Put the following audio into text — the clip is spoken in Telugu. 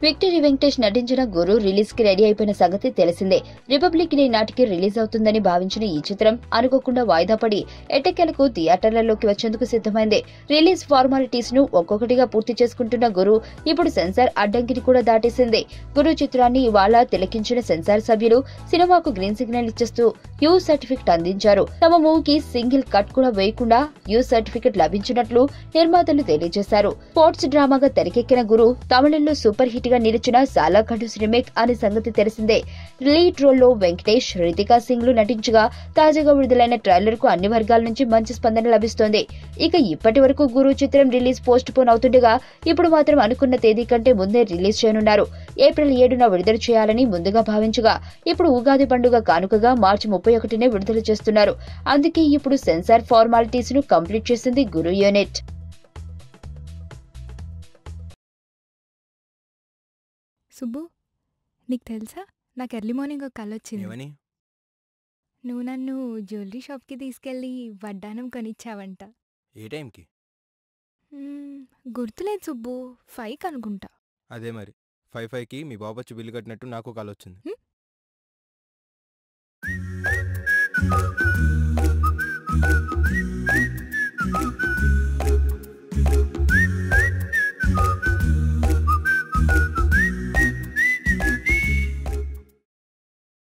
విక్టరీ వెంకటేష్ నటించిన గురు రిలీజ్ కి రెడీ అయిపోయిన సంగతి తెలిసిందే. రిపబ్లిక్ డే నాటికి రిలీజ్ అవుతుందని భావించిన ఈ చిత్రం అనుకోకుండా వాయిదా పడి ఎట్టకేలకు థియేటర్లలోకి వచ్చేందుకు సిద్ధమైంది. రిలీజ్ ఫార్మాలిటీస్ ను ఒక్కొక్కటిగా పూర్తి చేసుకుంటున్న గురు ఇప్పుడు సెన్సార్ అడ్డంకిని కూడా దాటేసింది. గురు చిత్రాన్ని ఇవాళ తిలకించిన సెన్సార్ సభ్యులు సినిమాకు గ్రీన్ సిగ్నల్ ఇచ్చేస్తూ యూ సర్టిఫికెట్ అందించారు. తమ మూవీకి సింగిల్ కట్ కూడా వేయకుండా యూ సర్టిఫికెట్ లభించినట్లు నిర్మాతలు తెలియజేశారు. స్పోర్ట్స్ డ్రామాగా తెరకెక్కిన గురు తమిళంలో సూపర్ హిట్ గా నిలిచిన సాలా ఖండూస్ రీమేక్ అనే సంగతి తెలిసిందే. లీడ్ రోల్ లో వెంకటేష్, రితికా సింగ్ లు నటించగా తాజాగా విడుదలైన ట్రైలర్ కు అన్ని వర్గాల నుంచి మంచి స్పందన లభిస్తోంది. ఇక ఇప్పటి వరకు గురు చిత్రం రిలీజ్ పోస్ట్ పోన్ అవుతుండగా ఇప్పుడు మాత్రం అనుకున్న తేదీ కంటే ముందే రిలీజ్ చేయనున్నారు. ఏప్రిల్ 7న విడుదల చేయాలని ముందుగా భావించగా ఇప్పుడు ఉగాది పండుగ కానుకగా మార్చి 31నే విడుదల చేస్తున్నారు. అందుకే ఇప్పుడు సెన్సార్ ఫార్మాలిటీస్ ను కంప్లీట్ చేసింది గురు యూనిట్. సుబ్బు, నీకు తెలుసా నాకు ఎర్లీ మార్నింగ్ ఒక కల వచ్చింది. ఏమని? నువ్వు నన్ను జ్యువెలరీ షాప్కి తీసుకెళ్ళి వడ్డానం కొనిచ్చావంట. ఏ టైంకి? గుర్తులేదు సుబ్బు, 5 అనుకుంటా. అదే మరి 5కి మీ బాబు వచ్చి బిల్లు కట్టినట్టు నాకు కాల్ వచ్చింది.